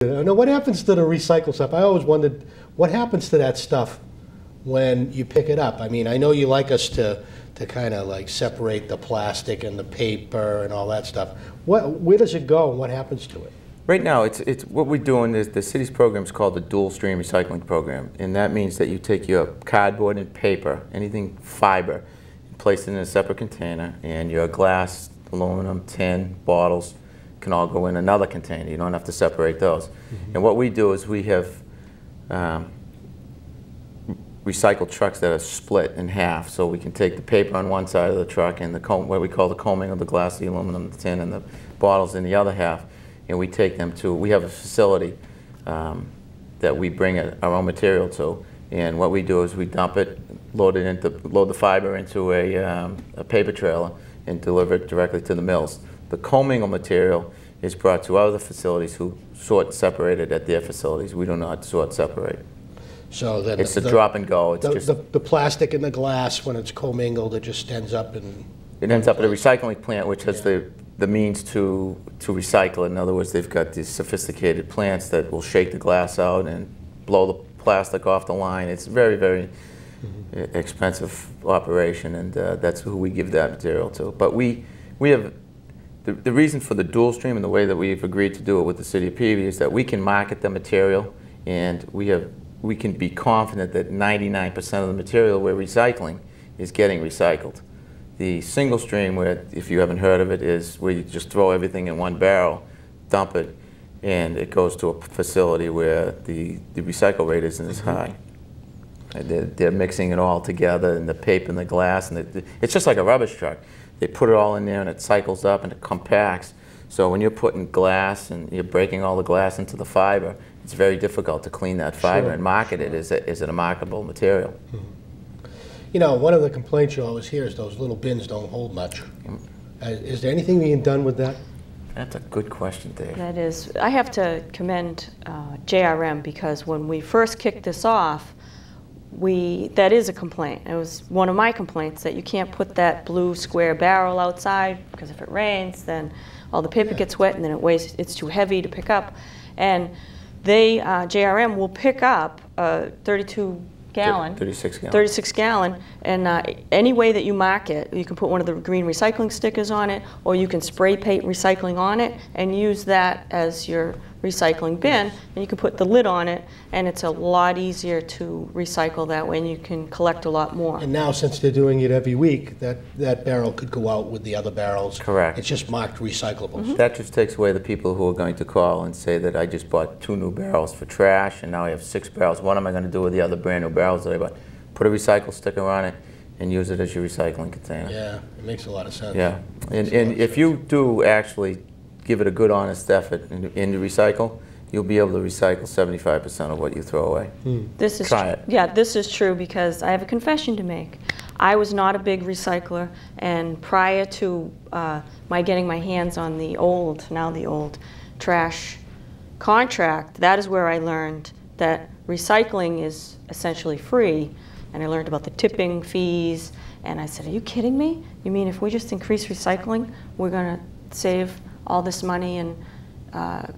Now, what happens to the recycled stuff? I always wondered, what happens to that stuff when you pick it up? I mean, I know you like us to kind of like separate the plastic and the paper and all that stuff. Where does it go and what happens to it? Right now, it's what we're doing is the city's program is called the dual stream recycling program, and that means that you take your cardboard and paper, anything fiber, and place it in a separate container, and your glass, aluminum, tin, bottles can all go in another container. You don't have to separate those. And what we do is we have recycled trucks that are split in half, so we can take the paper on one side of the truck and what we call the combing of the glass, the aluminum, the tin, and the bottles in the other half. And we take them to, we have a facility that we bring our own material to, and what we do is we dump it, load the fiber into a paper trailer and deliver it directly to the mills. The commingled material is brought to other facilities who sort separate it at their facilities. We do not sort separate. So then it's a drop and go. It's just the plastic and the glass, when it's commingled, it just ends up in... It ends up at a recycling plant, which has the means to recycle it. In other words, they've got these sophisticated plants that will shake the glass out and blow the plastic off the line. It's very, very expensive operation, and that's who we give that material to. But we have the reason for the dual stream and the way that we've agreed to do it with the City of Peabody is that we can market the material, and we can be confident that 99% of the material we're recycling is getting recycled. The single stream, where, if you haven't heard of it, is where you just throw everything in one barrel, dump it, and it goes to a facility where the recycle rate isn't as high. They're mixing it all together, and the paper and the glass, and it's just like a rubbish truck. They put it all in there, and it cycles up, and it compacts. So when you're putting glass and you're breaking all the glass into the fiber, it's very difficult to clean that fiber and market it as a marketable material. You know, one of the complaints you always hear is those little bins don't hold much. Is there anything being done with that? That's a good question, Dave. That is. I have to commend JRM, because when we first kicked this off, that is a complaint. It was one of my complaints, that you can't put that blue square barrel outside, because if it rains, then all the paper gets wet, and then it's too heavy to pick up. And JRM will pick up a 36 gallon, and any way that you mark it, you can put one of the green recycling stickers on it, or you can spray paint recycling on it and use that as your recycling bin, and you can put the lid on it, and it's a lot easier to recycle that way, and you can collect a lot more. And now, since they're doing it every week, that barrel could go out with the other barrels. Correct. It's just marked recyclables. That just takes away the people who are going to call and say that I just bought 2 new barrels for trash, and now I have 6 barrels. What am I going to do with the other brand new barrels that I bought? Put a recycle sticker on it and use it as your recycling container. Yeah, it makes a lot of sense. Yeah, and if you do actually give it a good, honest effort in recycle, you'll be able to recycle 75% of what you throw away. Try it. Yeah, this is true, because I have a confession to make. I was not a big recycler, and prior to my getting my hands on the old trash contract, that is where I learned that recycling is essentially free, and I learned about the tipping fees, and I said, are you kidding me? You mean if we just increase recycling, we're going to save all this money and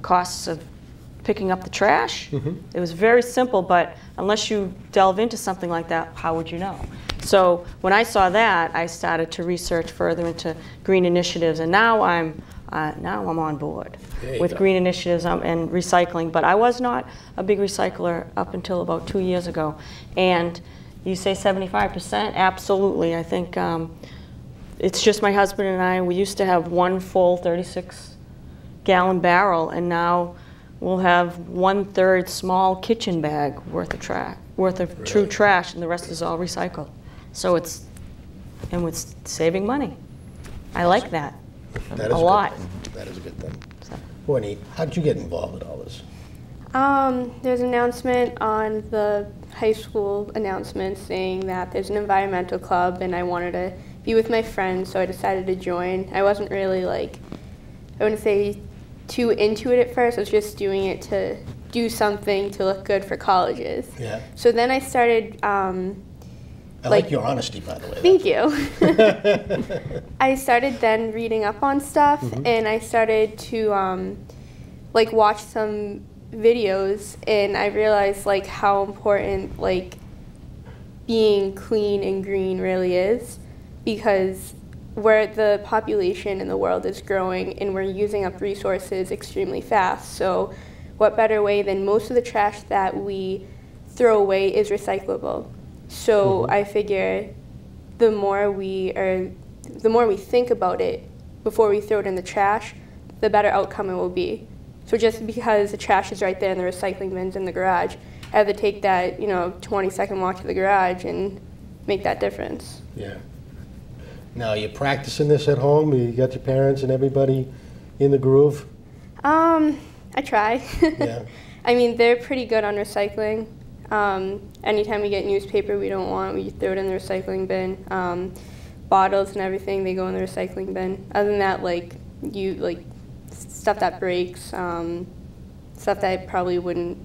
costs of picking up the trash? It was very simple, but unless you delve into something like that, how would you know? So when I saw that, I started to research further into green initiatives, and now I'm on board with green initiatives and recycling. But I was not a big recycler up until about 2 years ago. And you say 75%? Absolutely. I think it's just my husband and I. We used to have one full 36-gallon barrel, and now we'll have 1/3 small kitchen bag worth of true trash, and the rest is all recycled. So it's saving money. I like that. That is a lot. That is a good thing. Courtney, how did you get involved with all this? There's an announcement on the high school announcement saying that there's an environmental club, and I wanted to be with my friends, so I decided to join. I wasn't really, like, I wouldn't say too into it at first. I was just doing it to do something to look good for colleges. Yeah. So then I started I like your honesty, by the way. Thank you. I started then reading up on stuff, and I started to like watch some videos, and I realized like how important like being clean and green really is, because where the population in the world is growing and we're using up resources extremely fast. So what better way than most of the trash that we throw away is recyclable. So I figure the more we think about it before we throw it in the trash, the better outcome it will be. So just because the trash is right there and the recycling bin's in the garage, I have to take that 20-second walk to the garage and make that difference. Yeah. Now, you're practicing this at home? You got your parents and everybody in the groove? I try. Yeah. I mean, they're pretty good on recycling. Anytime we get newspaper we don't want, we throw it in the recycling bin. Bottles and everything, they go in the recycling bin. Other than that, like stuff that breaks, stuff that probably wouldn't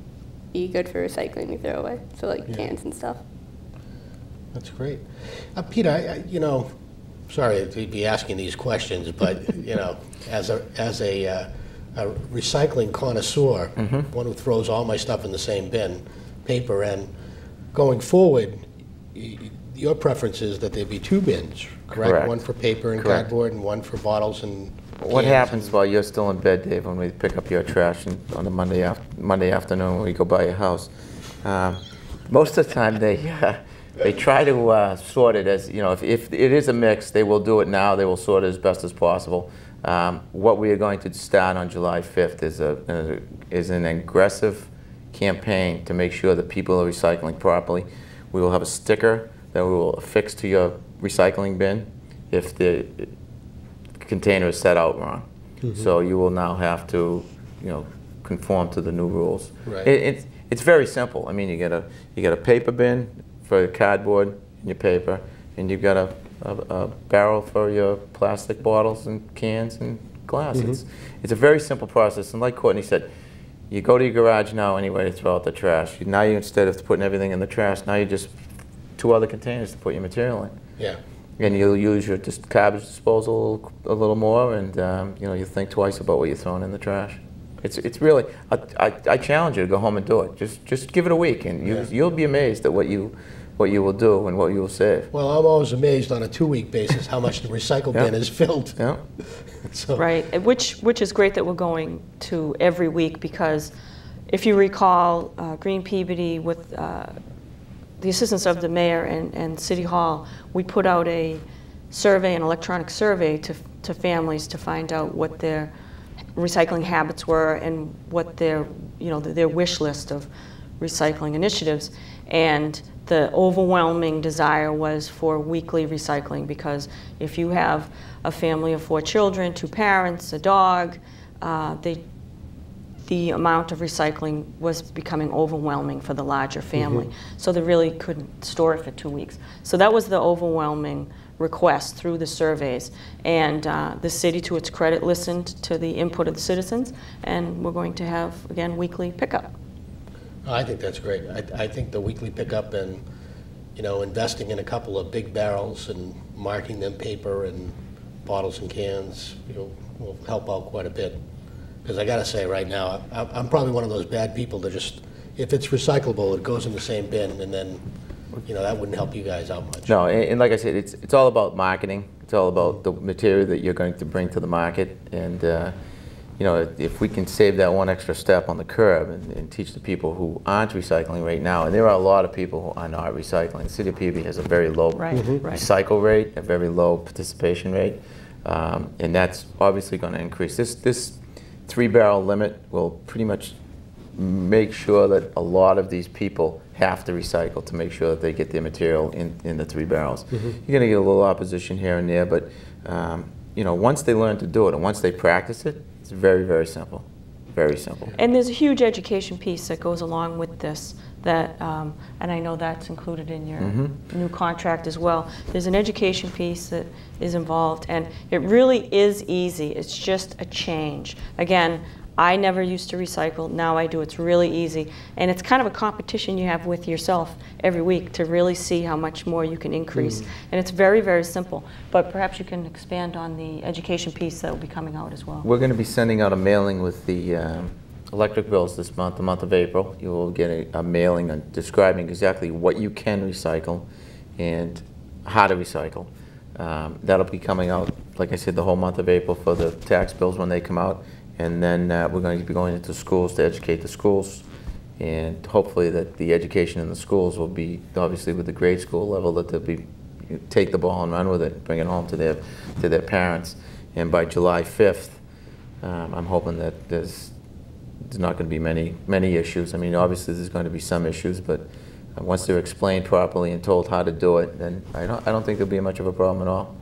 be good for recycling, we throw away. So like cans and stuff. That's great. Peter, sorry to be asking these questions, but as a recycling connoisseur, one who throws all my stuff in the same bin, paper, and going forward, your preference is that there be 2 bins, correct? One for paper and cardboard, and one for bottles and cans. What happens while you're still in bed, Dave, when we pick up your trash on a Monday afternoon when we go by your house? Most of the time they try to sort it as, if it is a mix, they will do it now. They will sort it as best as possible. What we are going to start on July 5th is an aggressive campaign to make sure that people are recycling properly. We will have a sticker that we will affix to your recycling bin if the container is set out wrong. So you will now have to, conform to the new rules. Right. It's very simple. I mean, you get a paper bin for your cardboard and your paper, and you've got a barrel for your plastic bottles and cans and glass. It's a very simple process, and like Courtney said, you go to your garage now anyway to throw out the trash. Now you, instead of putting everything in the trash, now you just 2 other containers to put your material in. Yeah. And you'll use your garbage disposal a little more, and you think twice about what you're throwing in the trash. It's really, I challenge you to go home and do it. Just give it a week, and you'll be amazed at what you will do and what you will save. Well, I'm always amazed on a 2-week basis how much the recycle bin is filled. Yeah. So. Right, which is great that we're going to every week, because if you recall, Green Peabody with the assistance of the mayor and City Hall, we put out a survey, an electronic survey to families to find out what their recycling habits were and what their wish list of recycling initiatives. And the overwhelming desire was for weekly recycling, because if you have a family of 4 children, 2 parents, a dog, the amount of recycling was becoming overwhelming for the larger family. So they really couldn't store it for 2 weeks. So that was the overwhelming request through the surveys. And the city, to its credit, listened to the input of the citizens, and we're going to have, again, weekly pickup. I think that's great. I think the weekly pickup and, investing in a couple of big barrels and marking them paper and bottles and cans, will help out quite a bit. Because I got to say, right now, I'm probably one of those bad people that just, if it's recyclable, it goes in the same bin, and then, that wouldn't help you guys out much. No, and like I said, it's all about marketing. It's all about the material that you're going to bring to the market, and if we can save that one extra step on the curb and teach the people who aren't recycling right now, and there are a lot of people who are not recycling. The city of Peabody has a very low recycle rate, a very low participation rate, and that's obviously going to increase. This 3-barrel limit will pretty much make sure that a lot of these people have to recycle to make sure that they get their material in the 3 barrels. You're going to get a little opposition here and there, but once they learn to do it and once they practice it, it's very, very simple. Very simple. And there's a huge education piece that goes along with this, that, and I know that's included in your new contract as well. There's an education piece that is involved, and it really is easy. It's just a change. Again, I never used to recycle. Now I do. It's really easy. And it's kind of a competition you have with yourself every week to really see how much more you can increase. And it's very, very simple. But perhaps you can expand on the education piece that will be coming out as well. We're going to be sending out a mailing with the electric bills this month, the month of April. You will get a mailing describing exactly what you can recycle and how to recycle. That'll be coming out, like I said, the whole month of April for the tax bills when they come out. And then we're going to be going into schools to educate the schools. And hopefully that the education in the schools will be, obviously with the grade school level, that they'll be, take the ball and run with it, bring it home to their parents. And by July 5th, I'm hoping that there's not going to be many issues. I mean, obviously there's going to be some issues, but once they're explained properly and told how to do it, then I don't think there'll be much of a problem at all.